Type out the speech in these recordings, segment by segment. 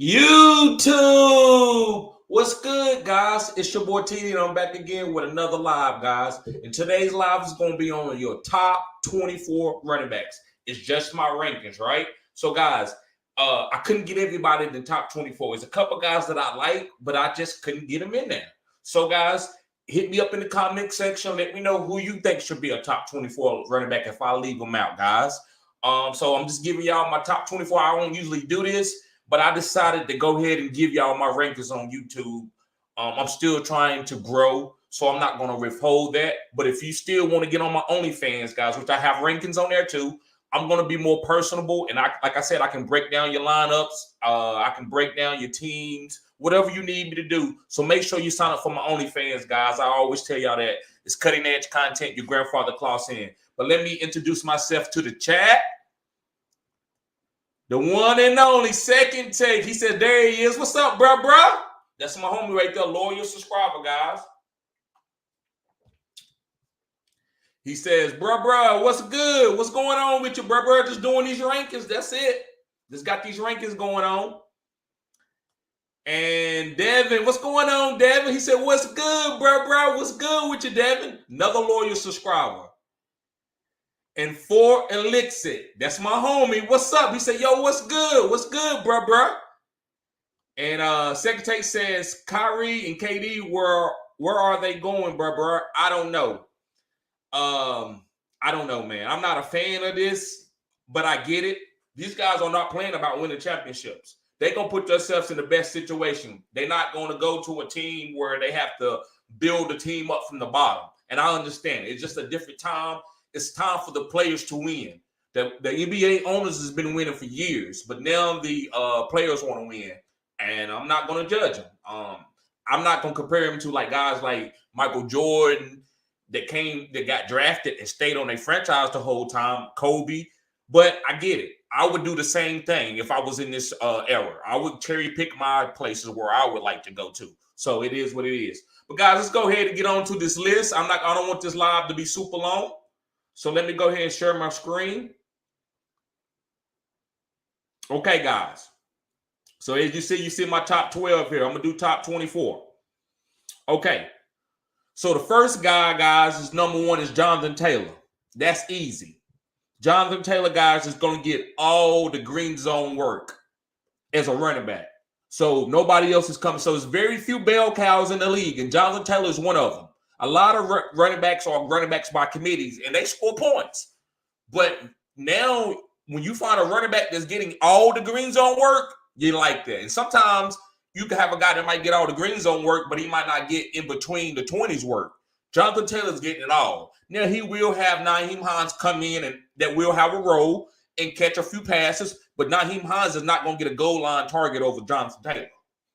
YouTube, what's good, guys? It's your boy TD, and I'm back again with another live, guys. And today's live is going to be on your top 24 running backs. It's just my rankings, right? So, guys, I couldn't get everybody in the top 24. There's a couple guys that I like, but I just couldn't get them in there. So, guys, hit me up in the comment section. Let me know who you think should be a top 24 running back if I leave them out, guys. So I'm just giving y'all my top 24. I don't usually do this, but I decided to go ahead and give y'all my rankings on YouTube. I'm still trying to grow, so I'm not going to withhold that. But if you still want to get on my OnlyFans, guys, which I have rankings on there too, I'm going to be more personable. And like I said, I can break down your lineups. I can break down your teams, whatever you need me to do. So make sure you sign up for my OnlyFans, guys. I always tell y'all that it's cutting edge content your grandfather Klaus in. But let me introduce myself to the chat. The one and only Second Take. He said, there he is. What's up, bro? That's my homie right there, loyal subscriber, guys. He says, bro, what's good? What's going on with you, bro? Just doing these rankings. That's it. Just got these rankings going on. And Devin, what's going on, Devin? He said, what's good, bro? What's good with you, Devin? Another loyal subscriber. And 4 Elixir, that's my homie. What's up? He said, yo, what's good? What's good, bro? And Second Take says, Kyrie and KD, where are they going, bro? I don't know. I don't know, man. I'm not a fan of this, but I get it. These guys are not playing about winning championships. They're going to put themselves in the best situation. They're not going to go to a team where they have to build a team up from the bottom. And I understand. It's just a different time. It's time for the players to win. The NBA owners has been winning for years, but now the players want to win. And I'm not going to judge them. I'm not going to compare them to like guys like Michael Jordan that got drafted and stayed on their franchise the whole time, Kobe. But I get it. I would do the same thing if I was in this era. I would cherry pick my places where I would like to go to. So it is what it is. But guys, let's go ahead and get on to this list. I don't want this live to be super long. So let me go ahead and share my screen. Okay, guys. So as you see my top 12 here. I'm going to do top 24. Okay. So the first guy, guys, is number 1 is Jonathan Taylor. That's easy. Jonathan Taylor, guys, is going to get all the green zone work as a running back. So nobody else is coming. So there's very few bell cows in the league, and Jonathan Taylor is one of them. A lot of running backs are running backs by committees, and they score points. But now, when you find a running back that's getting all the green zone work, you like that. And sometimes you can have a guy that might get all the green zone work, but he might not get in between the 20s work. Jonathan Taylor's getting it all. Now, he will have Nyheim Hines come in and that will have a role and catch a few passes, but Nyheim Hines is not going to get a goal line target over Jonathan Taylor.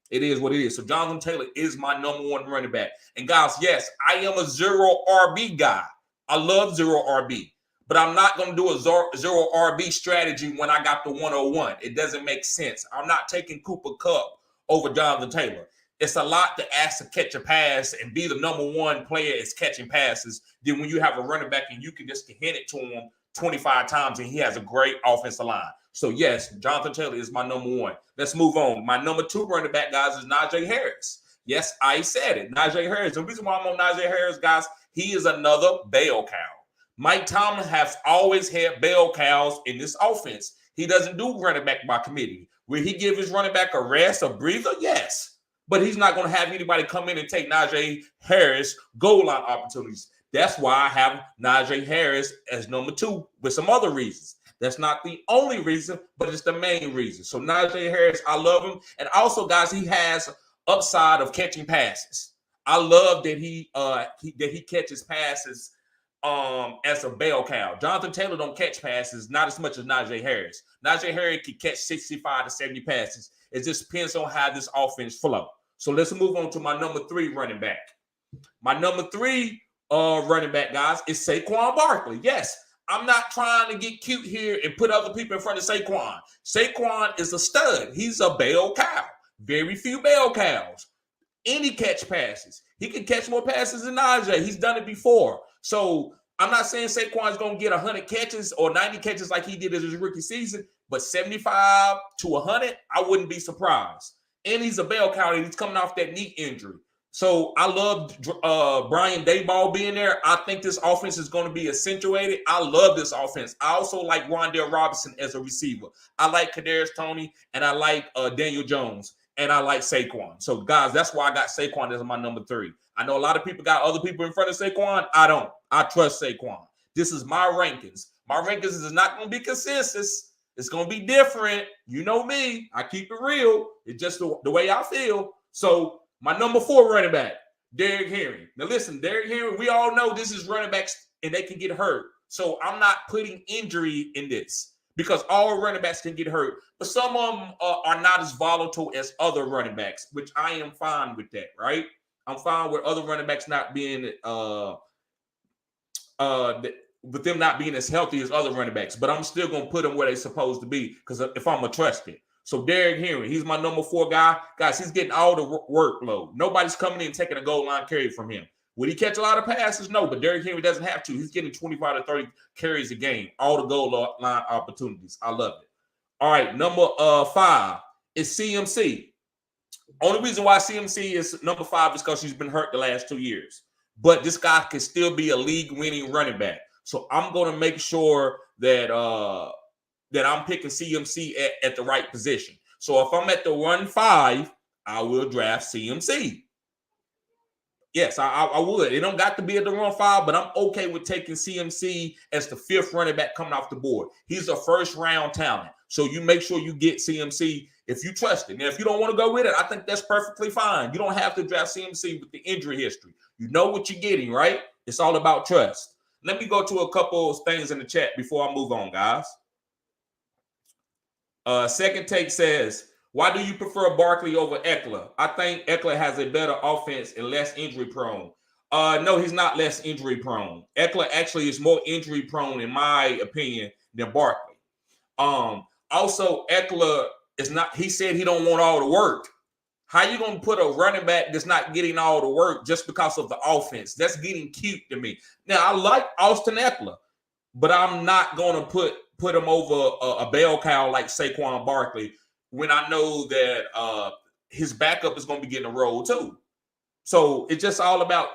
It is what it is. So Jonathan Taylor is my number 1 running back. And guys, yes, I am a 0 RB guy. I love 0 RB. But I'm not going to do a 0 RB strategy when I got the 101. It doesn't make sense. I'm not taking Cooper Kupp over Jonathan Taylor. It's a lot to ask to catch a pass and be the number 1 player is catching passes than when you have a running back and you can just hand it to him 25 times and he has a great offensive line. So, yes, Jonathan Taylor is my number 1. Let's move on. My number 2 running back, guys, is Najee Harris. Yes, I said it. Najee Harris. The reason why I'm on Najee Harris, guys, he is another bell cow. Mike Tomlin has always had bell cows in this offense. He doesn't do running back by committee. Will he give his running back a rest, a breather? Yes. But he's not going to have anybody come in and take Najee Harris goal line opportunities. That's why I have Najee Harris as number 2 with some other reasons. That's not the only reason, but it's the main reason. So Najee Harris, I love him. And also, guys, he has upside of catching passes. I love that he catches passes as a bell cow. Jonathan Taylor don't catch passes, not as much as Najee Harris. Najee Harris can catch 65 to 70 passes. It just depends on how this offense flow. So let's move on to my number 3 running back. My number 3 running back, guys, is Saquon Barkley. Yes, I'm not trying to get cute here and put other people in front of Saquon. Saquon is a stud. He's a bell cow. Very few bell cows. Any catch passes. He can catch more passes than Najee. He's done it before. So I'm not saying Saquon's going to get 100 catches or 90 catches like he did in his rookie season. but 75 to 100, I wouldn't be surprised. And he's a bell cow, and he's coming off that knee injury. So I love Brian Daboll being there. I think this offense is going to be accentuated. I love this offense. I also like Rondell Robinson as a receiver. I like Kadarius Toney, and I like Daniel Jones, and I like Saquon. So, guys, that's why I got Saquon as my number 3. I know a lot of people got other people in front of Saquon. I don't. I trust Saquon. This is my rankings. My rankings is not going to be consensus. It's going to be different. You know me. I keep it real. It's just the way I feel. So, my number 4 running back, Derrick Henry. Now, listen, Derrick Henry, we all know this is running backs, and they can get hurt. So, I'm not putting injury in this because all running backs can get hurt. But some of them are not as volatile as other running backs, which I am fine with that, right? I'm fine with other running backs not being with them not being as healthy as other running backs, but I'm still going to put them where they're supposed to be because if I'm going to trust it. So Derrick Henry, he's my number 4 guy. Guys, he's getting all the workload. Nobody's coming in and taking a goal line carry from him. Would he catch a lot of passes? No, but Derrick Henry doesn't have to. He's getting 25 to 30 carries a game, all the goal line opportunities. I love it. All right, number 5 is CMC. Only reason why CMC is number 5 is because he's been hurt the last 2 years. But this guy can still be a league-winning running back. So I'm going to make sure that I'm picking CMC at the right position. So if I'm at the 1-5, I will draft CMC. Yes, I would. It don't got to be at the 1-5, but I'm okay with taking CMC as the 5th running back coming off the board. He's a first-round talent. So you make sure you get CMC if you trust it. Now, if you don't want to go with it, I think that's perfectly fine. You don't have to draft CMC with the injury history. You know what you're getting, right? It's all about trust. Let me go to a couple of things in the chat before I move on, guys. Second Take says, why do you prefer Barkley over Eckler? I think Eckler has a better offense and less injury prone. No, he's not less injury prone. Eckler actually is more injury prone, in my opinion, than Barkley. Also, Eckler is not, he said he don't want all the work. How you going to put a running back that's not getting all the work just because of the offense? That's getting cute to me. Now, I like Austin Eckler, but I'm not going to put him over a bell cow like Saquon Barkley when I know that his backup is going to be getting a role too. So it's just all about,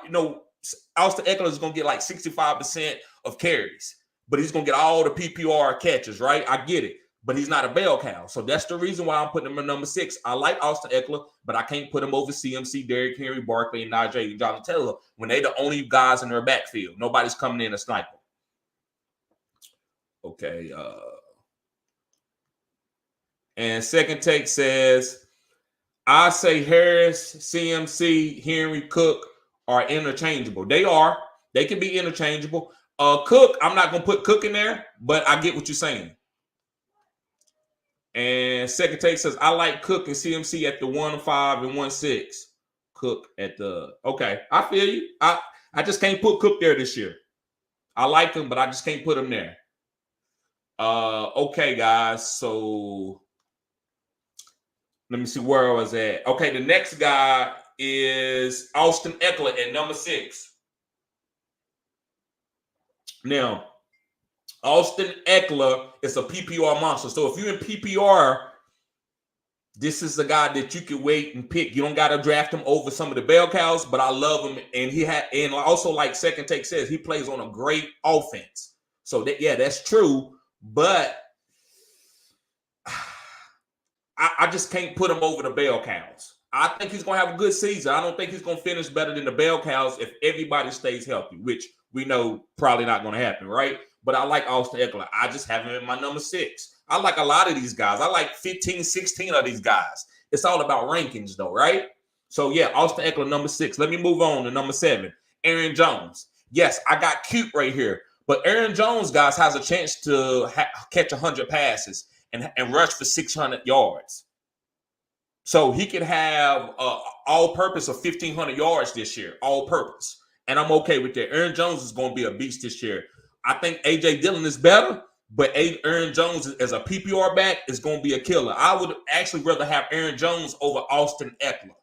Austin Eckler is going to get like 65% of carries, but he's going to get all the PPR catches, right? I get it, but he's not a bell cow. So that's the reason why I'm putting him at number 6. I like Austin Eckler, but I can't put him over CMC, Derrick Henry, Barkley, and Najee and Jonathan Taylor when they're the only guys in their backfield. Nobody's coming in a sniper. Okay. And Second Take says, I say Harris, CMC, Henry, Cook are interchangeable. They are. They can be interchangeable. Cook, I'm not going to put Cook in there, but I get what you're saying. And Second Take says, I like Cook and CMC at the 1-5 and 1-6. Cook at the, okay, I feel you. I just can't put Cook there this year. I like him, but I just can't put him there. Okay, guys, so let me see where I was at. Okay, the next guy is Austin Eckler at number 6. Now, Austin Eckler is a PPR monster. So if you're in PPR, this is the guy that you can wait and pick. You don't got to draft him over some of the bell cows, but I love him. And also, like Second Take says, he plays on a great offense. So that's true. But I just can't put him over the bell cows. I think he's going to have a good season. I don't think he's going to finish better than the bell cows if everybody stays healthy, which we know probably not going to happen, right? But I like Austin Eckler. I just have him in my number 6. I like a lot of these guys. I like 15, 16 of these guys. It's all about rankings, though, right? So, yeah, Austin Eckler, number 6. Let me move on to number 7, Aaron Jones. Yes, I got cute right here. But Aaron Jones, guys, has a chance to catch 100 passes and rush for 600 yards. So he could have all-purpose of 1,500 yards this year, all-purpose. And I'm okay with that. Aaron Jones is going to be a beast this year. I think A.J. Dillon is better, but Aaron Jones as a PPR back is going to be a killer. I would actually rather have Aaron Jones over Austin Eckler.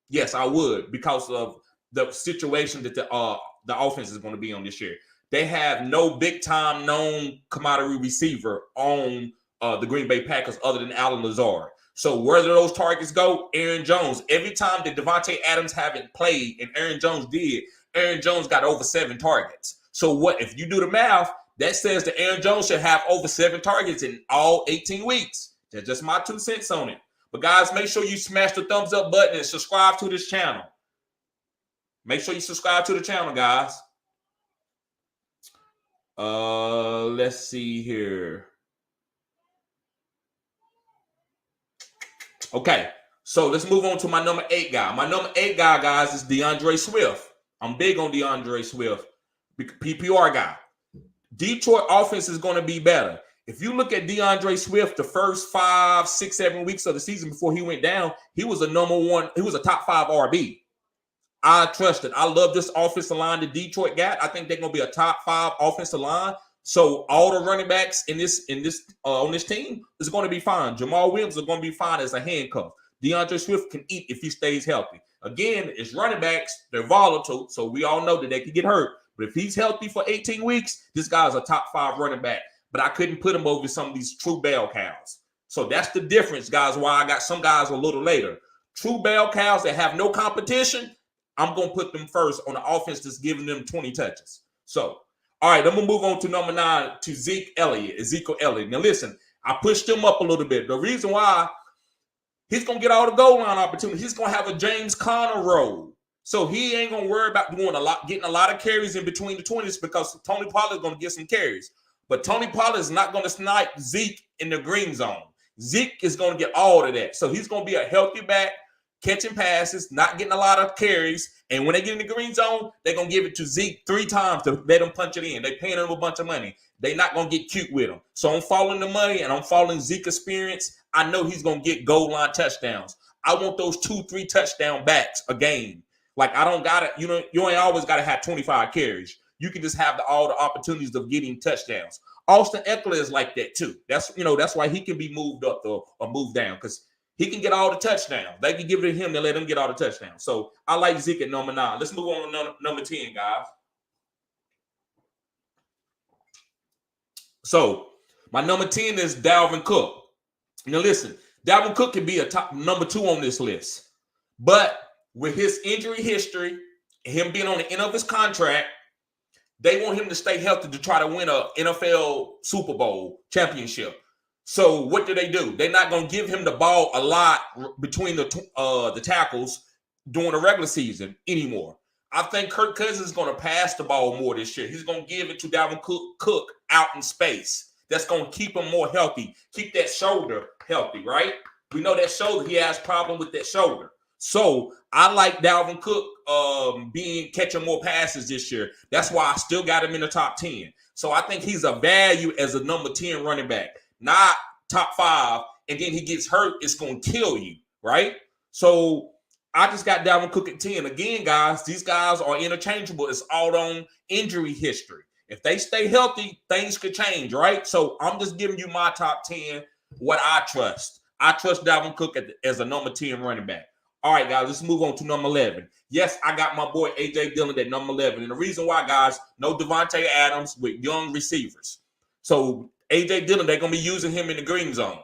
Yes, I would, because of the situation that the offense is going to be on this year. They have no big-time known commodity receiver on the Green Bay Packers other than Alan Lazard. So where do those targets go? Aaron Jones. Every time that Devontae Adams haven't played and Aaron Jones did, Aaron Jones got over 7 targets. So what if you do the math? That says that Aaron Jones should have over 7 targets in all 18 weeks. That's just my 2 cents on it. But guys, make sure you smash the thumbs up button and subscribe to this channel. Make sure you subscribe to the channel, guys. Let's see here. Okay, so let's move on to my number 8 guy. My number 8 guy, guys, is DeAndre Swift. I'm big on DeAndre Swift, PPR guy. Detroit offense is going to be better. If you look at DeAndre Swift, the first 5, 6, 7 weeks of the season before he went down, he was a number 1. He was a top 5 RB. I trust it. I love this offensive line that Detroit got. I think they're going to be a top 5 offensive line. So all the running backs on this team is going to be fine. Jamal Williams is going to be fine as a handcuff. DeAndre Swift can eat if he stays healthy. Again, it's running backs. They're volatile, so we all know that they can get hurt. But if he's healthy for 18 weeks, this guy's a top 5 running back. But I couldn't put him over some of these true bell cows. So that's the difference, guys, why I got some guys a little later. True bell cows that have no competition, I'm going to put them first on the offense that's giving them 20 touches. So, all right, I'm going to move on to number 9, to Ezekiel Elliott. Now, listen, I pushed him up a little bit. The reason why, he's going to get all the goal line opportunities. He's going to have a James Conner role. So he ain't going to worry about getting a lot of carries in between the 20s because Tony Pollard is going to get some carries. But Tony Pollard is not going to snipe Zeke in the green zone. Zeke is going to get all of that. So he's going to be a healthy back, catching passes, not getting a lot of carries. And when they get in the green zone, they're going to give it to Zeke 3 times to let him punch it in. They're paying him a bunch of money. They're not going to get cute with him. So I'm following the money and I'm following Zeke's experience. I know he's going to get goal line touchdowns. I want those 2-3 touchdown backs a game. Like, I don't got to, you ain't always got to have 25 carries. You can just have all the opportunities of getting touchdowns. Austin Eckler is like that too. That's why he can be moved up or moved down because he can get all the touchdowns. They can give it to him to let him get all the touchdowns. So I like Zeke at number 9. Let's move on to number 10, guys. So my number 10 is Dalvin Cook. Now listen, Dalvin Cook can be a top number 2 on this list. But with his injury history, him being on the end of his contract, they want him to stay healthy to try to win a NFL Super Bowl championship. So what do? They're not going to give him the ball a lot between the tackles during the regular season anymore. I think Kirk Cousins is going to pass the ball more this year. He's going to give it to Dalvin Cook out in space. That's going to keep him more healthy, keep that shoulder healthy, right? We know that shoulder, he has problem with that shoulder. So I like Dalvin Cook catching more passes this year. That's why I still got him in the top 10. So I think he's a value as a number 10 running back, not top 5. And then he gets hurt, it's going to kill you, right? So I just got Dalvin Cook at 10. Again, guys, these guys are interchangeable. It's all on injury history. If they stay healthy, things could change, right? So I'm just giving you my top 10, what I trust. I trust Dalvin Cook as a number 10 running back. All right, guys, let's move on to number 11. Yes, I got my boy A.J. Dillon at number 11. And the reason why, guys, no Devontae Adams with young receivers. So A.J. Dillon, they're going to be using him in the green zone.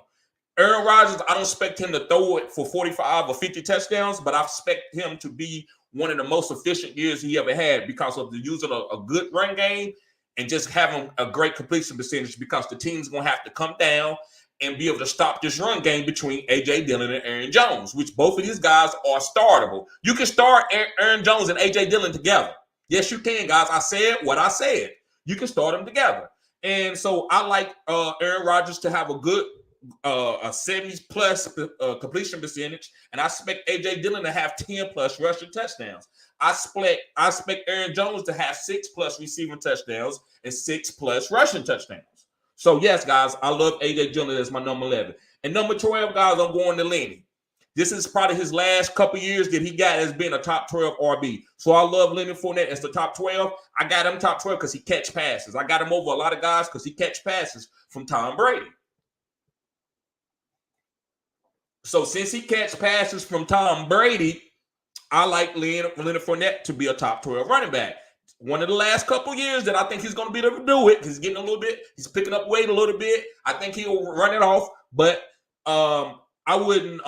Aaron Rodgers, I don't expect him to throw it for 45 or 50 touchdowns, but I expect him to be one of the most efficient years he ever had because of the using a good run game and just having a great completion percentage because the team's going to have to come down and be able to stop this run game between A.J. Dillon and Aaron Jones, which both of these guys are startable. You can start Aaron Jones and A.J. Dillon together. Yes, you can, guys. I said what I said. You can start them together. And so I like Aaron Rodgers to have a good a 70-plus completion percentage, and I expect A.J. Dillon to have 10-plus rushing touchdowns. I expect Aaron Jones to have 6-plus receiving touchdowns and 6-plus rushing touchdowns. So, yes, guys, I love A.J. Dillon as my number 11. And number 12, guys, I'm going to Lenny. This is probably his last couple years that he got as being a top 12 RB. So I love Leonard Fournette as the top 12. I got him top 12 because he catch passes. I got him over a lot of guys because he catch passes from Tom Brady. So since he catch passes from Tom Brady, I like Leonard Fournette to be a top 12 running back. one of the last couple years that I think he's going to be able to do it. He's getting a little bit, he's picking up weight a little bit. I think he'll run it off, but I wouldn't.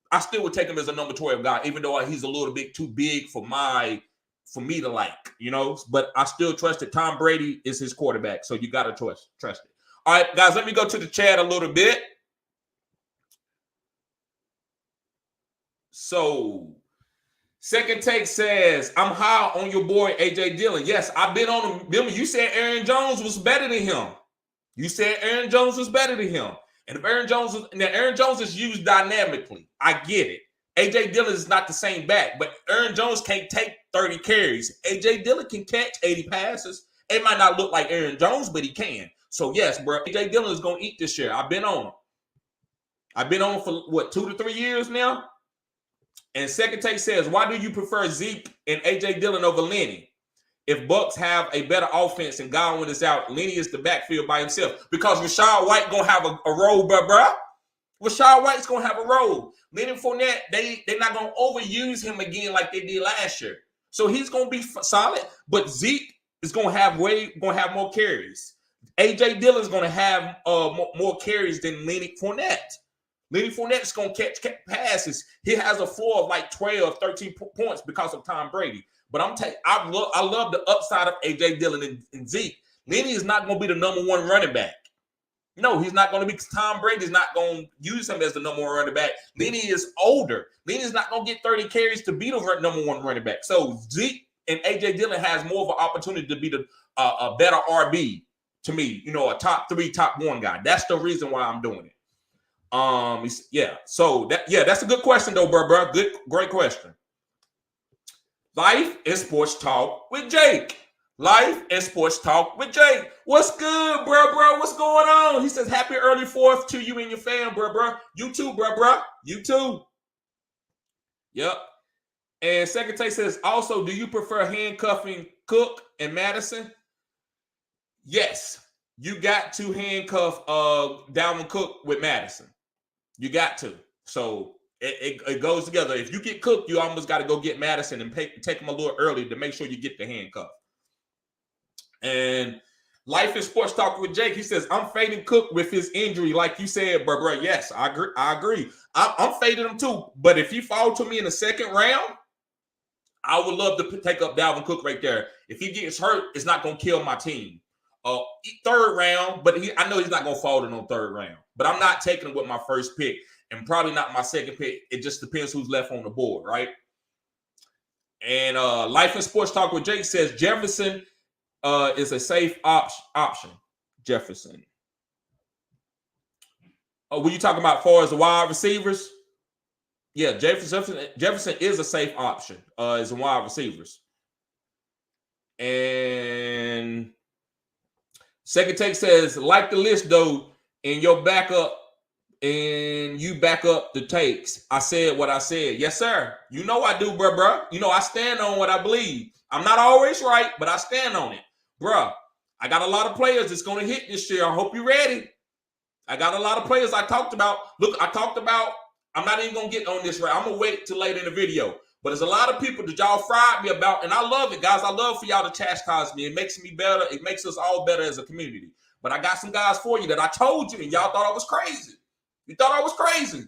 I still would take him as a number 12 guy, even though he's a little bit too big for me to like, you know. But I still trust that Tom Brady is his quarterback, so you got to trust it. All right, guys, let me go to the chat a little bit. So, Second Take says, I'm high on your boy, A.J. Dillon. Yes, I've been on him. You said Aaron Jones was better than him. You said Aaron Jones was better than him. And if Aaron Jones is used dynamically, I get it. A.J. Dillon is not the same back, but Aaron Jones can't take 30 carries. A.J. Dillon can catch 80 passes. It might not look like Aaron Jones, but he can. So, yes, bro, A.J. Dillon is going to eat this year. I've been on him. I've been on him for, 2 to 3 years now? And Second Take says, why do you prefer Zeke and A.J. Dillon over Lenny? If Bucks have a better offense and Godwin is out, Lenny is the backfield by himself. Because Rachaad White going to have a role, bro. Rachaad White's going to have a role. Lenny Fournette, they're not going to overuse him again like they did last year. So he's going to be solid. But Zeke is going to have more carries. A.J. Dillon's going to have more carries than Lenny Fournette. Lenny Fournette's going to catch passes. He has a floor of like 12, 13 points because of Tom Brady. But I love the upside of A.J. Dillon and Zeke. Lenny is not going to be the number one running back. No, he's not going to be. Tom Brady's not going to use him as the number one running back. Lenny is older. Lenny's not going to get 30 carries to be the number one running back. So Zeke and A.J. Dillon has more of an opportunity to be a better RB to me. You know, a top 3, top 1 guy. That's the reason why I'm doing it. So that's a good question though, bro. Great question. Life and Sports Talk with Jake. Life and Sports Talk with Jake. What's good, bro? What's going on? He says, happy early 4th to you and your fam, bro. You too, bro. You too. Yep. And Second Take says, also, do you prefer handcuffing Cook and Madison? Yes. You got to handcuff Dalvin Cook with Madison. You got to. So it goes together. If you get Cook, you almost got to go get Madison and take him a little early to make sure you get the handcuff. And Life in Sports Talk with Jake, he says, I'm fading Cook with his injury, like you said, bro. Yes, I agree. I'm fading him too. But if he fall to me in the second round, I would love to take up Dalvin Cook right there. If he gets hurt, it's not going to kill my team. Third round, but I know he's not going to fall in on third round. But I'm not taking him with my first pick and probably not my second pick. It just depends who's left on the board, right? And Life in Sports Talk with Jake says Jefferson is a safe option. Jefferson. Were you talking about as far as the wide receivers? Yeah, Jefferson is a safe option as a wide receivers. And Second Take says, like the list though, and you back up the takes. I said what I said. Yes, sir. You know I do, bro. You know I stand on what I believe. I'm not always right, but I stand on it. Bruh, I got a lot of players that's going to hit this year. I hope you're ready. I got a lot of players I talked about. Look, I'm not even going to get on this right. I'm going to wait till later in the video. But there's a lot of people that y'all fried me about, and I love it, guys. I love for y'all to chastise me. It makes me better. It makes us all better as a community. But I got some guys for you that I told you, and y'all thought I was crazy. You thought I was crazy.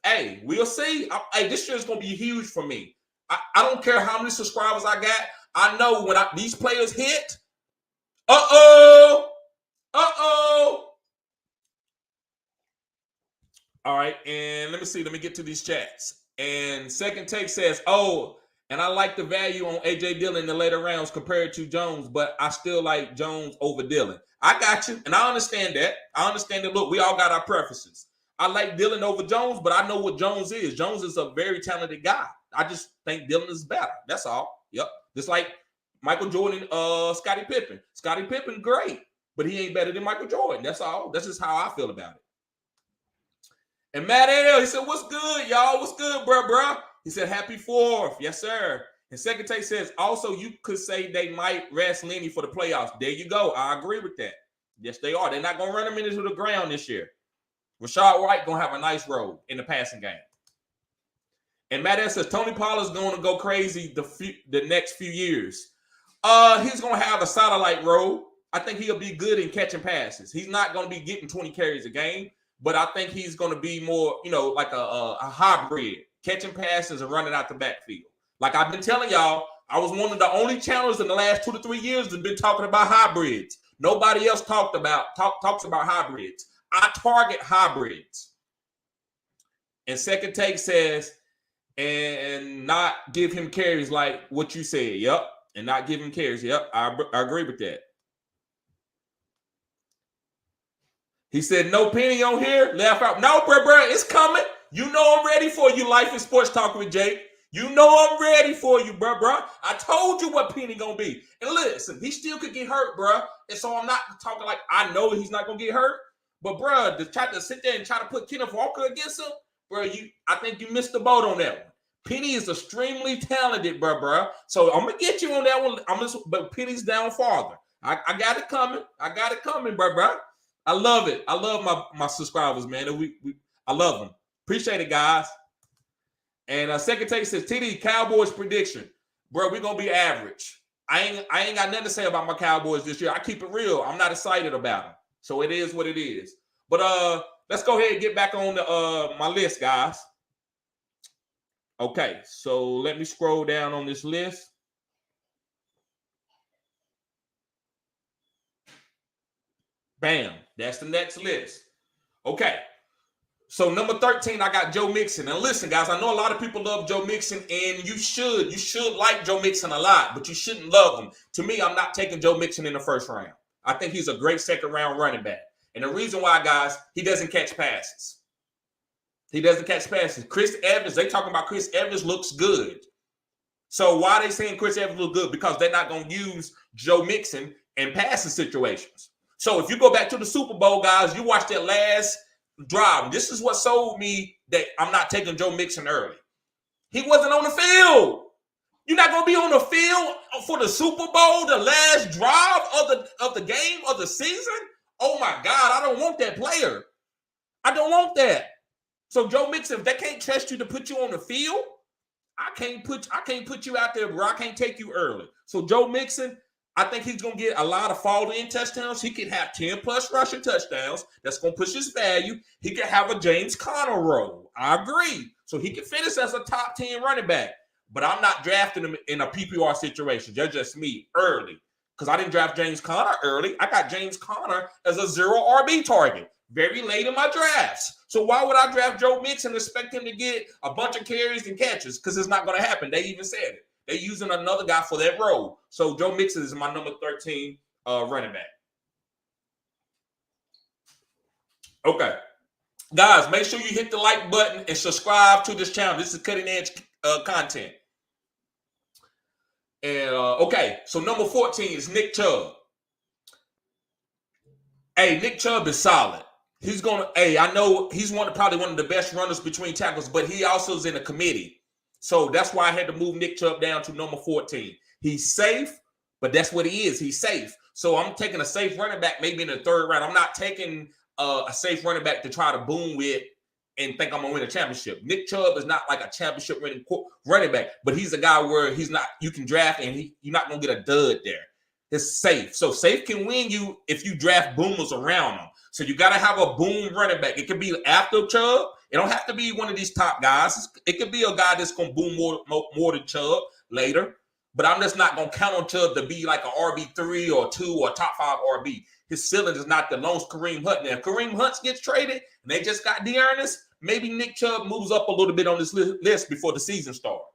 Hey, we'll see. This year is going to be huge for me. I don't care how many subscribers I got. I know when these players hit, all right, and let me see. Let me get to these chats. And Second Take says, and I like the value on A.J. Dillon in the later rounds compared to Jones, but I still like Jones over Dillon. I got you, and I understand that. Look, we all got our preferences. I like Dillon over Jones, but I know what Jones is. Jones is a very talented guy. I just think Dillon is better. That's all. Yep. Just like Michael Jordan, Scottie Pippen. Scottie Pippen, great, but he ain't better than Michael Jordan. That's all. That's just how I feel about it. And Matt L, he said, what's good, y'all? What's good, bro? He said, happy 4th. Yes, sir. And Second Take says, also, you could say they might rest Lenny for the playoffs. There you go. I agree with that. Yes, they are. They're not going to run him into the ground this year. Rachaad White going to have a nice role in the passing game. And Matt S says, Tony Pollard's going to go crazy the next few years. He's going to have a satellite role. I think he'll be good in catching passes. He's not going to be getting 20 carries a game, but I think he's going to be more, like a hybrid, catching passes and running out the backfield. Like I've been telling y'all, I was one of the only channels in the last 2 to 3 years that's been talking about hybrids. Nobody else talks about hybrids. I target hybrids. And Second Take says, and not give him carries like what you said. Yep. And not give him carries. Yep. I agree with that. He said, no penny on here. Laugh out. No, bro, it's coming. You know I'm ready for you, Life and Sports Talk with Jake. You know I'm ready for you, bro. I told you what penny gonna be. And listen, he still could get hurt, bro. And so I'm not talking like I know he's not gonna get hurt. But, bro, to try to sit there and try to put Kenneth Walker against him, bro, I think you missed the boat on that one. Penny is extremely talented, bro. So I'm gonna get you on that one. But Penny's down farther. I got it coming. Bro. I love it. I love my subscribers, man. I love them. Appreciate it, guys. And Second Take says, TD, Cowboys prediction. Bro, we're going to be average. I ain't got nothing to say about my Cowboys this year. I keep it real. I'm not excited about them. So it is what it is. But let's go ahead and get back on my list, guys. Okay, so let me scroll down on this list. Bam, that's the next list. Okay. So number 13, I got Joe Mixon. And listen, guys, I know a lot of people love Joe Mixon, and you should like Joe Mixon a lot, but you shouldn't love him. To me, I'm not taking Joe Mixon in the first round. I think he's a great second-round running back. And the reason why, guys, he doesn't catch passes. Chris Evans, they talking about Chris Evans looks good. So why are they saying Chris Evans looks good? Because they're not going to use Joe Mixon in passing situations. So if you go back to the Super Bowl, guys, you watch that last drive. This is what sold me that I'm not taking Joe Mixon early. He wasn't on the field. You're not going to be on the field for the Super Bowl, the last drive of the game of the season? Oh, my God, I don't want that player. I don't want that. So, Joe Mixon, if they can't trust you to put you on the field, I can't put you out there, bro. I can't take you early. So, Joe Mixon, I think he's going to get a lot of fall-in touchdowns. He can have 10-plus rushing touchdowns. That's going to push his value. He can have a James Conner role. I agree. So he can finish as a top 10 running back. But I'm not drafting him in a PPR situation. That's just me early. Because I didn't draft James Conner early. I got James Conner as a 0 RB target very late in my drafts. So why would I draft Joe Mixon and expect him to get a bunch of carries and catches? Because it's not going to happen. They even said it. They're using another guy for that role. So Joe Mixon is my number 13 running back. Okay. Guys, make sure you hit the like button and subscribe to this channel. This is cutting edge content. And okay, so number 14 is Nick Chubb. Hey, Nick Chubb is solid. I know he's probably one of the best runners between tackles, but he also is in a committee. So that's why I had to move Nick Chubb down to number 14. He's safe, but that's what he is. He's safe. So I'm taking a safe running back maybe in the third round. I'm not taking a safe running back to try to boom with and think I'm going to win a championship. Nick Chubb is not like a championship winning running back, but he's a guy where you can draft and you're not going to get a dud there. It's safe. So safe can win you if you draft boomers around him. So you got to have a boom running back. It could be after Chubb. It don't have to be one of these top guys. It could be a guy that's going to boom more than Chubb later. But I'm just not going to count on Chubb to be like an RB3 or 2 or top 5 RB. His ceiling is not the lone Kareem Hunt. Now, if Kareem Hunt gets traded and they just got Dearness, maybe Nick Chubb moves up a little bit on this list before the season starts.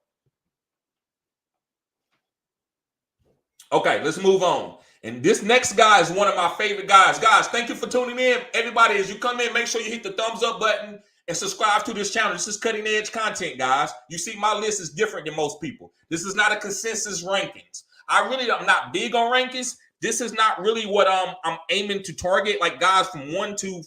Okay, let's move on. And this next guy is one of my favorite guys. Guys, thank you for tuning in. Everybody, as you come in, make sure you hit the thumbs up button and subscribe to this channel. This is cutting edge content, guys. You see, my list is different than most people. This is not a consensus rankings. I'm not big on rankings. This is not really what I'm aiming to target, like guys from 1 through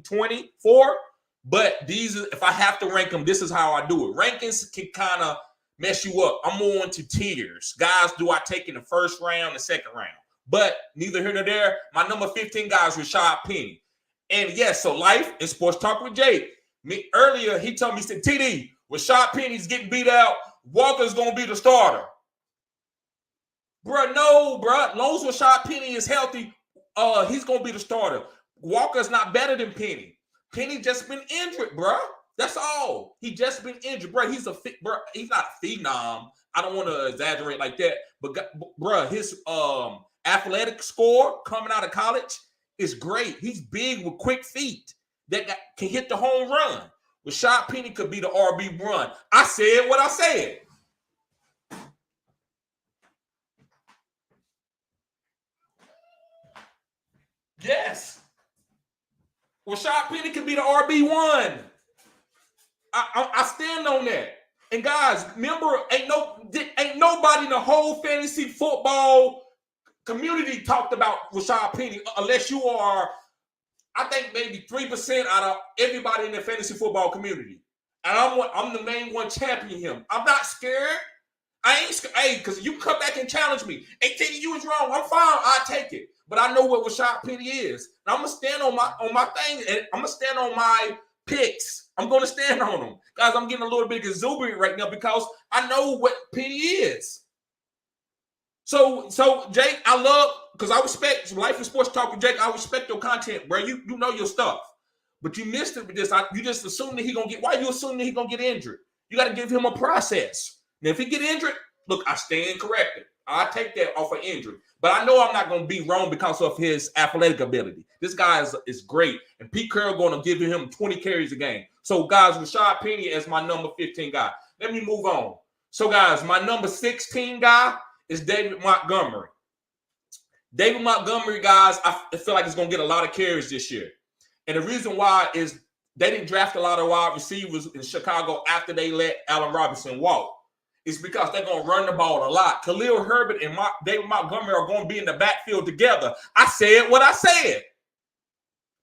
24. But these, if I have to rank them, this is how I do it. Rankings can kind of mess you up. I'm more into tiers. Guys, do I take in the first round, the second round? But neither here nor there. My number 15 guy is Rashad Penny. And yes, so Life and Sports Talk with Jake. Earlier, he told me, he said, TD, Rashad Penny's getting beat out. Walker's going to be the starter. Bro, no, bro. Long as Rashad Penny is healthy, he's gonna be the starter. Walker's not better than Penny. Penny just been injured, bro. That's all. He just been injured, bro. He's he's not a phenom. I don't want to exaggerate like that, but bro, his athletic score coming out of college is great. He's big with quick feet that can hit the home run. Rashad Penny could be the RB run. I said what I said. Yes. Rashad Penny could be the RB1. I stand on that. And guys, remember, ain't nobody in the whole fantasy football community talked about Rashad Penny unless you are, I think, maybe 3% out of everybody in the fantasy football community. And I'm the main one championing him. I'm not scared. I ain't scared. Hey, because you can come back and challenge me. Hey, Teddy, you was wrong. I'm fine. I'll take it. But I know what Rashad Penny is. And I'm going to stand on my thing, and I'm going to stand on my picks. I'm going to stand on them. Guys, I'm getting a little bit exuberant right now because I know what Penny is. So Jake, I love, because I respect Life and Sports Talk with Jake. I respect your content, bro. You know your stuff. But you missed it with this. You just assume that he's going to get, why you assuming that he's going to get injured? You got to give him a process. Now, if he get injured, look, I stand corrected. I take that off of injury. But I know I'm not going to be wrong because of his athletic ability. This guy is great. And Pete Carroll going to give him 20 carries a game. So, guys, Rashad Penny is my number 15 guy. Let me move on. So, guys, my number 16 guy is David Montgomery. David Montgomery, guys, I feel like he's going to get a lot of carries this year. And the reason why is they didn't draft a lot of wide receivers in Chicago after they let Allen Robinson walk. It's because they're going to run the ball a lot. Khalil Herbert and David Montgomery are going to be in the backfield together. I said what I said.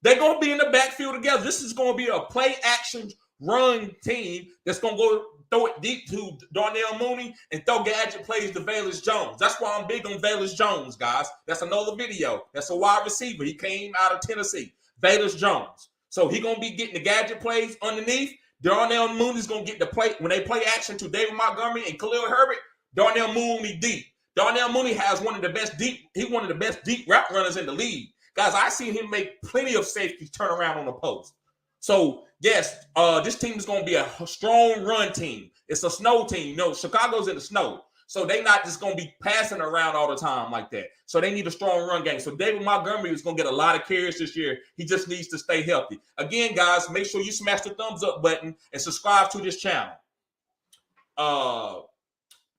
They're going to be in the backfield together. This is going to be a play-action run team that's going to go throw it deep to Darnell Mooney and throw gadget plays to Velus Jones. That's why I'm big on Velus Jones, guys. That's another video. That's a wide receiver. He came out of Tennessee. Velus Jones. So he's going to be getting the gadget plays underneath. Darnell Mooney's going to get the play. When they play action to David Montgomery and Khalil Herbert, Darnell Mooney deep. Darnell Mooney has one of the best deep route runners in the league. Guys, I've seen him make plenty of safeties turn around on the post. So, yes, this team is going to be a strong run team. It's a snow team. You know, Chicago's in the snow. So they're not just going to be passing around all the time like that. So they need a strong run game. So David Montgomery is going to get a lot of carries this year. He just needs to stay healthy. Again, guys, make sure you smash the thumbs up button and subscribe to this channel.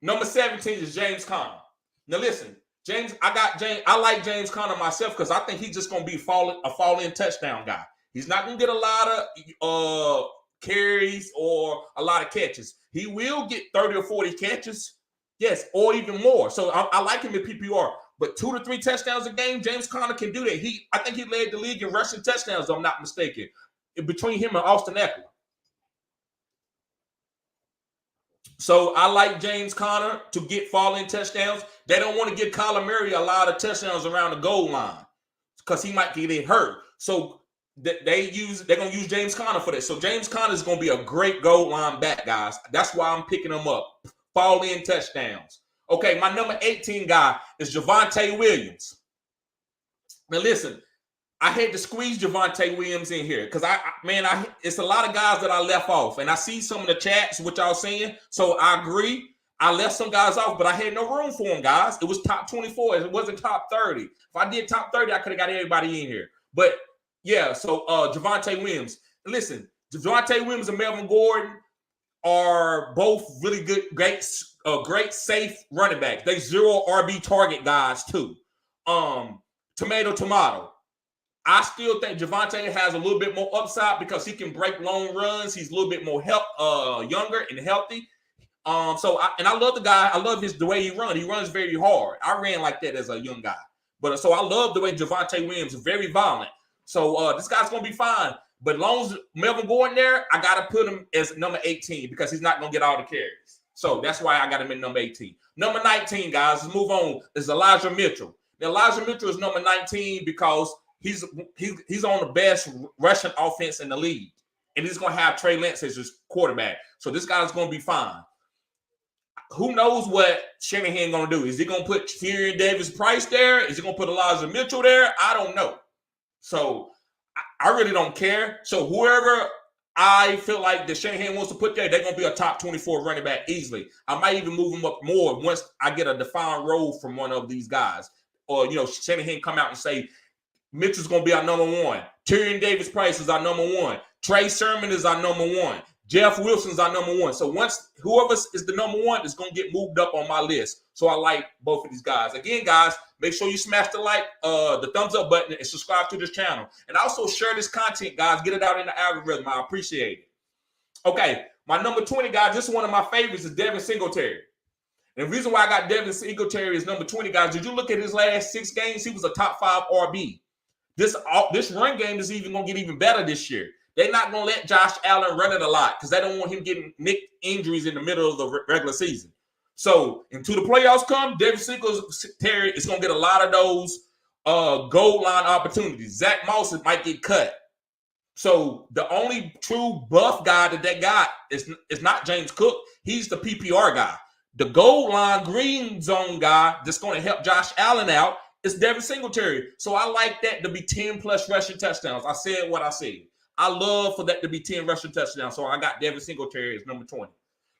Number 17 is James Conner. Now listen, I like James Conner myself because I think he's just going to be a fall-in touchdown guy. He's not going to get a lot of carries or a lot of catches. He will get 30 or 40 catches. Yes, or even more. So I like him in PPR. But 2 to 3 touchdowns a game, James Conner can do that. I think he led the league in rushing touchdowns, if I'm not mistaken, between him and Austin Eckler. So I like James Conner to get fall-in touchdowns. They don't want to give Kyler Murray a lot of touchdowns around the goal line because he might get hurt. So they're going to use James Conner for that. So James Conner is going to be a great goal line back, guys. That's why I'm picking him up. Fall-in touchdowns. Okay, my number 18 guy is Javonte Williams. Now, listen, I had to squeeze Javonte Williams in here because it's a lot of guys that I left off. And I see some of the chats, which y'all saying. So I agree. I left some guys off, but I had no room for them, guys. It was top 24. It wasn't top 30. If I did top 30, I could have got everybody in here. But, yeah, so Javonte Williams. Listen, Javonte Williams and Melvin Gordon are both really good, great, safe running backs. They 0 RB target guys too. Tomato. I still think Javonte has a little bit more upside because he can break long runs. He's a little bit more younger and healthy. I love the guy. I love the way he runs. He runs very hard. I ran like that as a young guy. But so I love the way Javonte Williams is very violent. So this guy's gonna be fine. But as long as Melvin Gordon there, I got to put him as number 18 because he's not going to get all the carries. So that's why I got him in number 18. Number 19, guys, let's move on, is Elijah Mitchell. Now, Elijah Mitchell is number 19 because he's on the best rushing offense in the league. And he's going to have Trey Lance as his quarterback. So this guy's going to be fine. who knows what Shanahan going to do? Is he going to put Tyrion Davis-Price there? Is he going to put Elijah Mitchell there? I don't know. So I really don't care. So whoever I feel like the Shanahan wants to put there, they're going to be a top 24 running back easily. I might even move them up more once I get a defined role from one of these guys. Or, Shanahan come out and say, Mitchell's going to be our number one. Tyrion Davis-Price is our number one. Trey Sermon is our number one. Jeff Wilson's our number one. So once whoever is the number one is going to get moved up on my list. So I like both of these guys. Again, guys, make sure you smash the thumbs up button and subscribe to this channel. And also share this content, guys. Get it out in the algorithm. I appreciate it. Okay, my number 20, guys, this is one of my favorites, is Devin Singletary. And the reason why I got Devin Singletary as number 20, guys, did you look at his last 6 games? He was a top 5 RB. This run game is even going to get even better this year. They're not going to let Josh Allen run it a lot because they don't want him getting injuries in the middle of the regular season. So until the playoffs come, Devin Singletary is going to get a lot of those goal line opportunities. Zach Moss might get cut. So the only true buff guy that they got is not James Cook. He's the PPR guy. The goal line green zone guy that's going to help Josh Allen out is Devin Singletary. So I like that to be 10-plus rushing touchdowns. I said what I said. I love for that to be 10 rushing touchdowns. So I got Devin Singletary as number 20.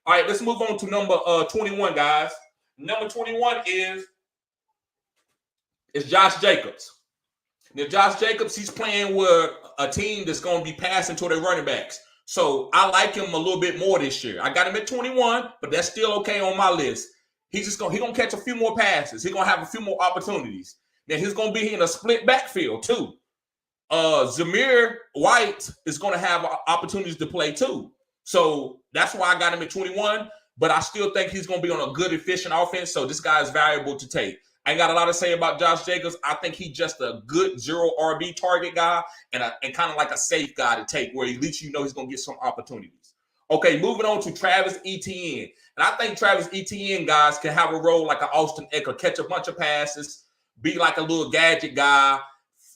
All right, let's move on to number 21, guys. Number 21 is Josh Jacobs. Now, Josh Jacobs, he's playing with a team that's going to be passing to their running backs. So I like him a little bit more this year. I got him at 21, but that's still okay on my list. He's going to catch a few more passes. He's going to have a few more opportunities. Then he's going to be in a split backfield, too. Zamir White is going to have opportunities to play too. So that's why I got him at 21, but I still think he's going to be on a good, efficient offense. So this guy is valuable to take. I ain't got a lot to say about Josh Jacobs. I think he's just a good 0 RB target guy and kind of like a safe guy to take where at least he's going to get some opportunities. Okay, moving on to Travis Etienne. And I think Travis Etienne, guys, can have a role like an Austin Eckler, catch a bunch of passes, be like a little gadget guy,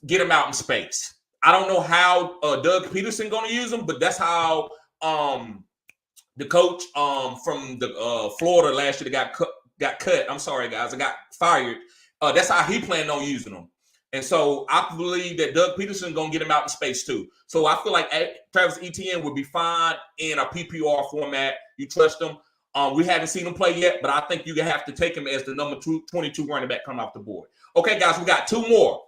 get him out in space. I don't know how Doug Peterson going to use him, but that's how the coach from the Florida last year that got cut. I'm sorry, guys. I got fired. That's how he planned on using them. And so I believe that Doug Peterson going to get him out in space too. So I feel like Travis Etienne would be fine in a PPR format. You trust him. We haven't seen him play yet, but I think you have to take him as the number 22 running back coming off the board. Okay, guys, we got 2 more.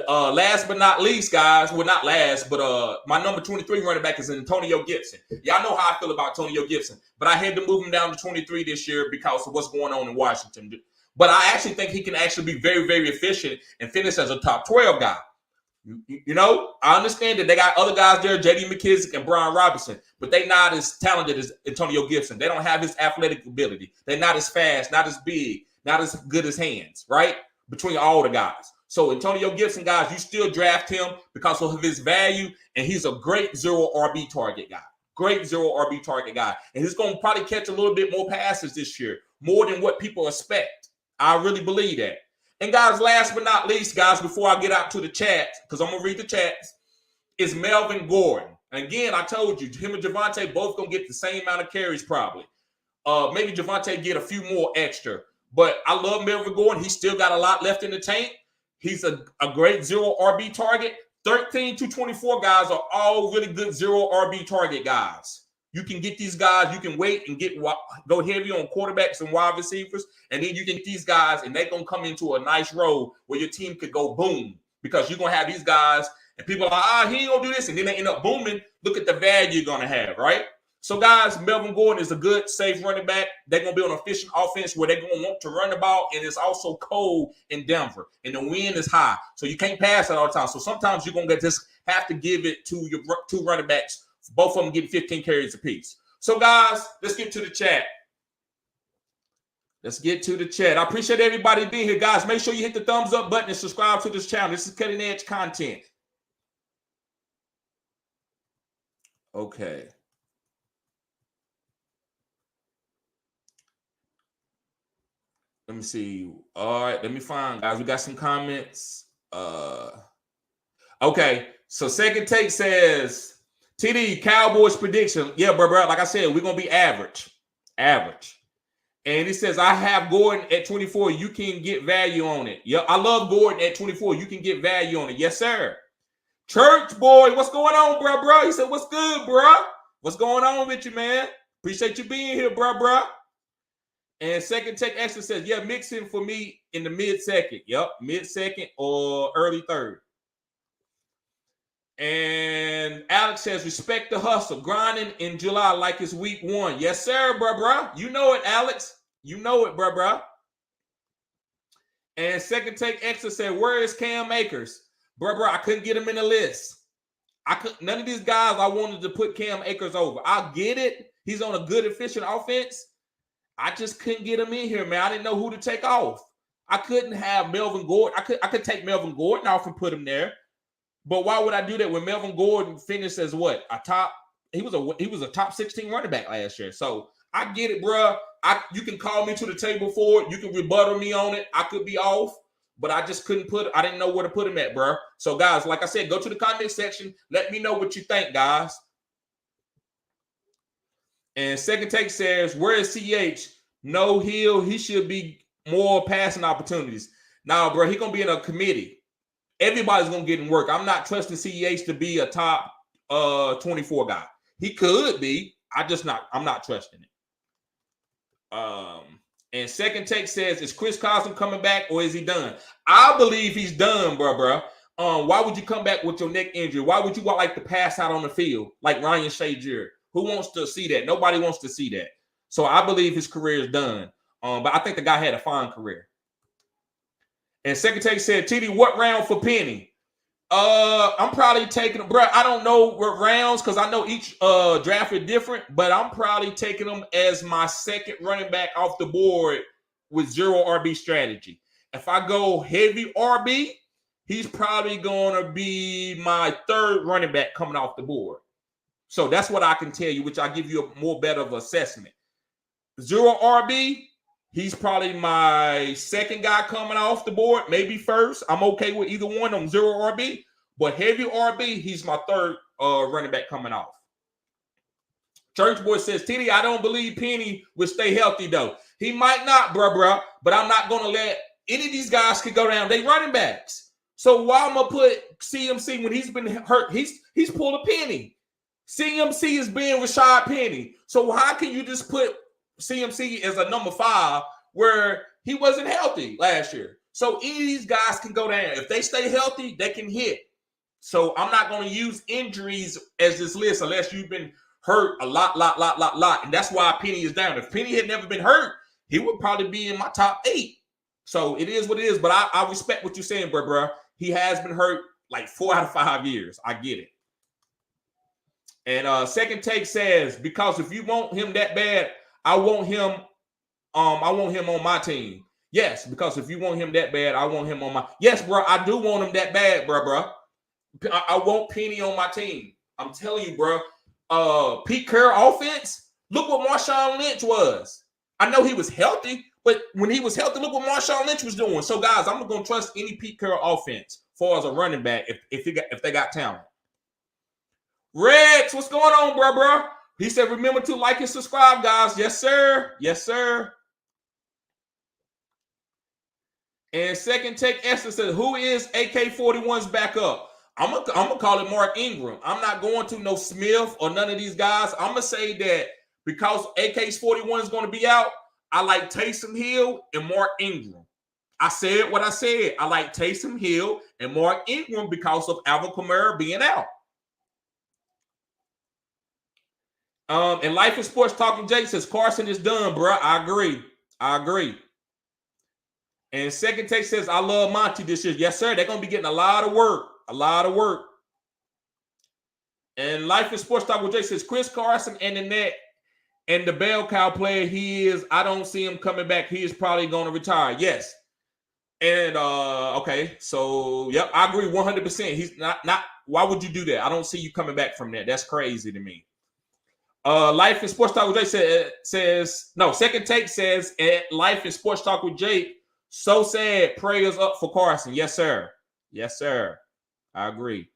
Last but not least, guys, well, not last, but my number 23 running back is Antonio Gibson. Y'all know how I feel about Antonio Gibson, but I had to move him down to 23 this year because of what's going on in Washington. But I actually think he can actually be very, very efficient and finish as a top 12 guy. I understand that they got other guys there, J.D. McKissick and Brian Robinson, but they're not as talented as Antonio Gibson. They don't have his athletic ability. They're not as fast, not as big, not as good as hands, right? Between all the guys. So Antonio Gibson, guys, you still draft him because of his value, and he's a great 0 RB target guy. Great 0 RB target guy. And he's going to probably catch a little bit more passes this year, more than what people expect. I really believe that. And, guys, last but not least, guys, before I get out to the chats, because I'm going to read the chats, is Melvin Gordon. And, again, I told you, him and Javonte both going to get the same amount of carries probably. Maybe Javonte get a few more extra. But I love Melvin Gordon. He's still got a lot left in the tank. He's a great 0 RB target. 13 to 24 guys are all really good 0 RB target guys. You can get these guys. You can wait and go heavy on quarterbacks and wide receivers. And then you can get these guys, and they're going to come into a nice role where your team could go boom. Because you're going to have these guys, and people are like, he ain't going to do this. And then they end up booming. Look at the value you're going to have, right? So, guys, Melvin Gordon is a good, safe running back. They're going to be on an efficient offense where they're going to want to run the ball, and it's also cold in Denver, and the wind is high. So you can't pass it all the time. So sometimes you're going to just have to give it to your 2 running backs, both of them getting 15 carries apiece. So, guys, let's get to the chat. Let's get to the chat. I appreciate everybody being here, guys. Make sure you hit the thumbs up button and subscribe to this channel. This is cutting edge content. Okay. Let me see. All right, let me find, guys. We got some comments. Okay, so Second Take says, TD, Cowboys prediction. Yeah, bro. Like I said, we're going to be average. Average. And it says, I have Gordon at 24. You can get value on it. Yep, I love Gordon at 24. You can get value on it. Yes, sir. Churchboy, what's going on, bro? He said, what's good, bro? What's going on with you, man? Appreciate you being here, bro. And Second Take Extra says, yeah, mixing for me in the mid-second. Yep, mid-second or early third. And Alex says, respect the hustle. Grinding in July like it's week 1. Yes, sir, bro. You know it, Alex. You know it, bro. And Second Take Extra said, where is Cam Akers? Bro, I couldn't get him in the list. None of these guys I wanted to put Cam Akers over. I get it. He's on a good, efficient offense. I just couldn't get him in here, man. I didn't know who to take off. I couldn't have Melvin Gordon. I could take Melvin Gordon off and put him there. But why would I do that when Melvin Gordon finished as what? He was a top 16 running back last year. So I get it, bro. You can call me to the table for it. You can rebuttal me on it. I could be off, but I just I didn't know where to put him at, bro. So guys, like I said, go to the comment section. Let me know what you think, guys. And Second Take says, where is CH? No Hill. He should be more passing opportunities. Now, bro, he's going to be in a committee. Everybody's going to get in work. I'm not trusting CEH to be a top 24 guy. He could be. I'm not trusting it. And Second Take says, is Chris Carson coming back or is he done? I believe he's done, bro. Why would you come back with your neck injury? Why would you like to pass out on the field like Ryan Shazier? Who wants to see that? Nobody wants to see that. So I believe his career is done. But I think the guy had a fine career. And Second Take said, TD, what round for Penny? I'm probably taking, bro. I don't know what rounds because I know each draft is different, but I'm probably taking him as my second running back off the board with 0 RB strategy. If I go heavy RB, he's probably going to be my third running back coming off the board. So that's what I can tell you, which I give you a more better of assessment. 0 RB. He's probably my second guy coming off the board, maybe first. I'm okay with either one of them, 0 RB. But heavy RB, he's my third running back coming off. Churchboy says, TD, I don't believe Penny will stay healthy, though. He might not, bro. But I'm not going to let any of these guys could go down. They running backs. So why am I put CMC when he's been hurt? He's pulled a Penny. CMC is being Rashad Penny. So how can you just put CMC as a number 5 where he wasn't healthy last year? So any of these guys can go down. If they stay healthy, they can hit. So I'm not going to use injuries as this list unless you've been hurt a lot. And that's why Penny is down. If Penny had never been hurt, he would probably be in my top 8. So it is what it is. But I respect what you're saying, bro. He has been hurt like 4 out of 5 years. I get it. And Second Take says, because if you want him that bad, I want him on my team. Yes, because if you want him that bad, I want him on my. Yes, bro, I do want him that bad, bro. I want Penny on my team. I'm telling you, bro. Pete Carroll offense. Look what Marshawn Lynch was. I know he was healthy, but when he was healthy, look what Marshawn Lynch was doing. So, guys, I'm not gonna trust any Pete Carroll offense as far as a running back if they got talent. Rex, what's going on, bro? He said, remember to like and subscribe, guys. Yes, sir. Yes, sir. And Second Take Esther said, who is AK-41's backup? I'm gonna call it Mark Ingram. I'm not going to no Smith or none of these guys. I'm going to say that because AK-41 is going to be out, I like Taysom Hill and Mark Ingram. I said what I said. I like Taysom Hill and Mark Ingram because of Alvin Kamara being out. And Life in Sports Talking Jake says Carson is done, bro. I agree. And Second Take says, I love Monty this year. Yes, sir. They're going to be getting a lot of work. And Life in Sports Talking Jake says Chris Carson and the net and the bell cow player he is, I don't see him coming back. He is probably going to retire. Yes. And, okay. So, yep, I agree 100%. He's not, why would you do that? I don't see you coming back from that. That's crazy to me. Life in Sports Talk with Jake says no. Second Take says at Life in Sports Talk with Jake. So sad. Prayers up for Carson. Yes, sir. Yes, sir. I agree.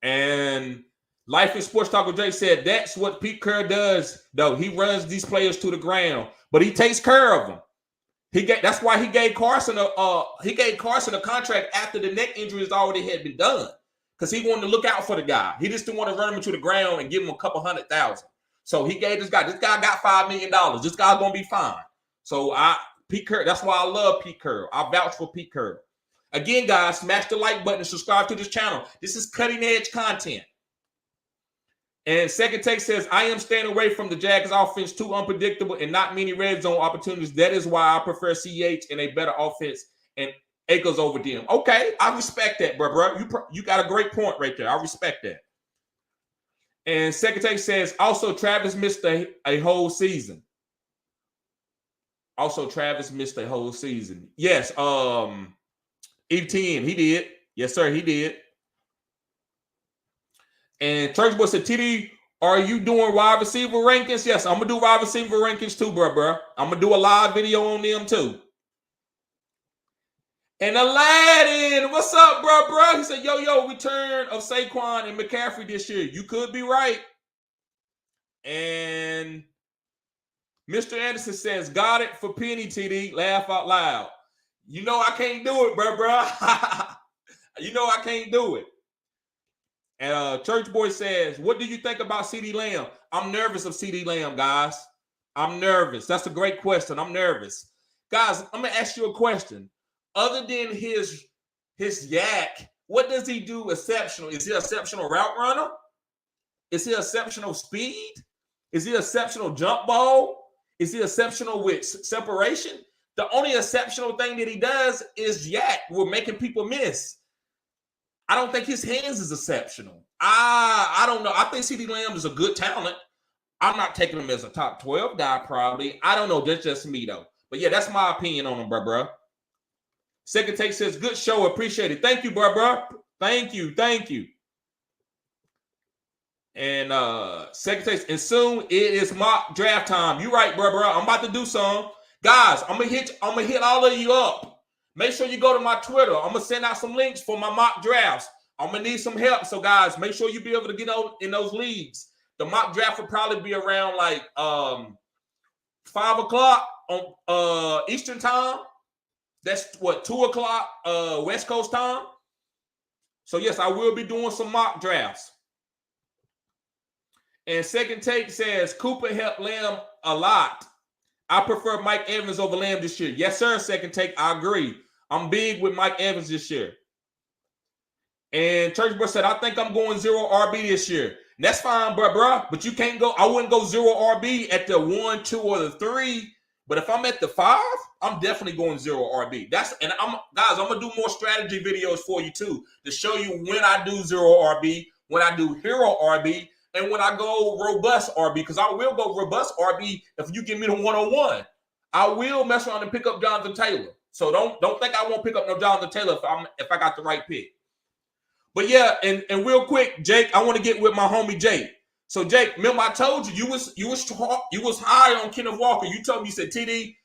And Life in Sports Talk with Jay said that's what Pete Carroll does, though. He runs these players to the ground, but he takes care of them. That's why he gave Carson a contract after the neck injuries already had been done. Because he wanted to look out for the guy. He just didn't want to run him to the ground and give him a couple $100,000. So he gave this guy got $5 million. This guy's gonna be fine. So Pete Carroll, that's why I love Pete Carroll. I vouch for Pete Carroll. Again, guys, smash the like button and subscribe to this channel. This is cutting edge content. And Second Take says, I am staying away from the Jags offense, too unpredictable and not many red zone opportunities. That is why I prefer CH and a better offense and Akers over them. Okay, I respect that, bro. You got a great point right there. I respect that. And Second Take says, also, Travis missed a whole season. Yes, ETN, he did. Yes, sir, he did. And Churchboy said, TD, are you doing wide receiver rankings? Yes, I'm going to do wide receiver rankings too, bro. I'm going to do a live video on them too. And Aladdin, what's up, bro? He said, yo, return of Saquon and McCaffrey this year. You could be right. And Mr. Anderson says, got it for Penny, TD. Laugh out loud. You know I can't do it, bro. You know I can't do it. And Churchboy says, what do you think about CeeDee Lamb? I'm nervous of CeeDee Lamb, guys. I'm nervous. That's a great question. I'm nervous. Guys, I'm going to ask you a question. Other than his yak, what does he do exceptional? Is he an exceptional route runner? Is he exceptional speed? Is he exceptional jump ball? Is he exceptional with separation? The only exceptional thing that he does is yak. We're making people miss. I don't think his hands is exceptional. I don't know. I think CeeDee Lamb is a good talent. I'm not taking him as a top 12 guy, probably. I don't know. That's just me, though. But, yeah, that's my opinion on him, bro. Second Take says, good show. Appreciate it. Thank you, bro. Thank you. And Second Take, and soon it is mock draft time. You right, bro. I'm about to do some. Guys, I'm gonna hit all of you up. Make sure you go to my Twitter. I'm gonna send out some links for my mock drafts. I'm gonna need some help. So, guys, make sure you be able to get out in those leagues. The mock draft will probably be around like 5 o'clock on Eastern time. That's what, 2 o'clock West Coast time. So, yes, I will be doing some mock drafts. And Second Take says, Cooper helped Lamb a lot. I prefer Mike Evans over Lamb this year. Yes, sir, Second Take. I agree. I'm big with Mike Evans this year. And Churchboy said, I think I'm going 0 RB this year. And that's fine, bro. But you can't go. I wouldn't go 0 RB at the 1, 2, or the 3. But if I'm at the 5, I'm definitely going 0 RB. I'm gonna do more strategy videos for you too to show you when I do 0 RB, when I do hero RB, and when I go robust RB, because I will go robust RB if you give me the 101. I will mess around and pick up Jonathan Taylor. So don't think I won't pick up no Jonathan Taylor if I got the right pick. But yeah, and real quick, Jake, I want to get with my homie Jake. So Jake, remember I told you was high on Kenneth Walker. You told me, you said, TD,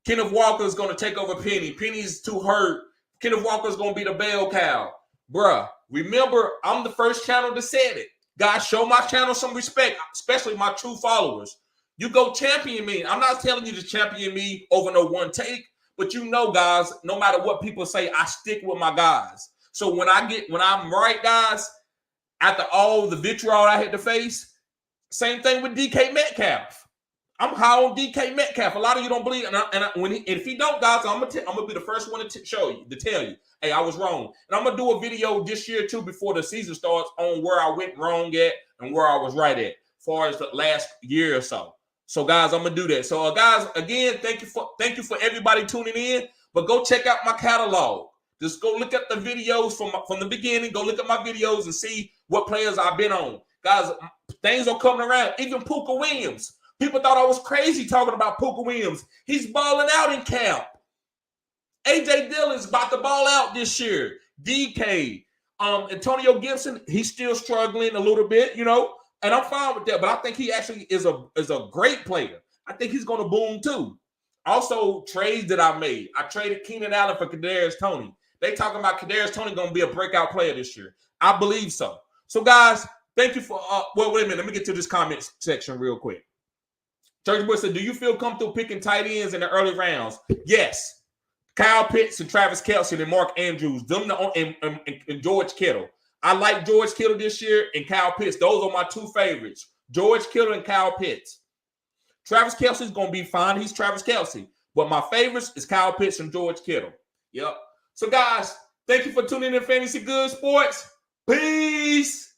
Kenneth Walker is going to take over Penny. Penny's too hurt. Kenneth Walker is going to be the bell cow. Bruh, remember, I'm the first channel that said it. Guys, show my channel some respect, especially my true followers. You go champion me. I'm not telling you to champion me over no one take, but you know, guys, no matter what people say, I stick with my guys. So when I'm right, guys, after all the vitriol I had to face, same thing with DK Metcalf. I'm high on DK Metcalf. A lot of you don't believe, if he don't, guys, I'm gonna be the first one to tell you, hey, I was wrong. And I'm gonna do a video this year too before the season starts on where I went wrong at and where I was right at, as far as the last year or so. So, guys, I'm gonna do that. So, guys, again, thank you for everybody tuning in. But go check out my catalog. Just go look at the videos from the beginning. Go look at my videos and see what players I've been on. Guys, things are coming around. Even Puka Williams. People thought I was crazy talking about Puka Williams. He's balling out in camp. A.J. Dillon's about to ball out this year. DK. Antonio Gibson, he's still struggling a little bit, and I'm fine with that. But I think he actually is a great player. I think he's going to boom too. Also, trades that I made. I traded Keenan Allen for Kadarius Toney. They talking about Kadarius Toney going to be a breakout player this year. I believe so. So, guys, Thank you for well, wait a minute. Let me get to this comment section real quick. Churchboy said, do you feel comfortable picking tight ends in the early rounds? Yes. Kyle Pitts and Travis Kelce and Mark Andrews, them and George Kittle. I like George Kittle this year and Kyle Pitts. Those are my two favorites. George Kittle and Kyle Pitts. Travis Kelce is going to be fine. He's Travis Kelce. But my favorites is Kyle Pitts and George Kittle. Yep. So, guys, thank you for tuning in to Fantasy Good Sports. Peace.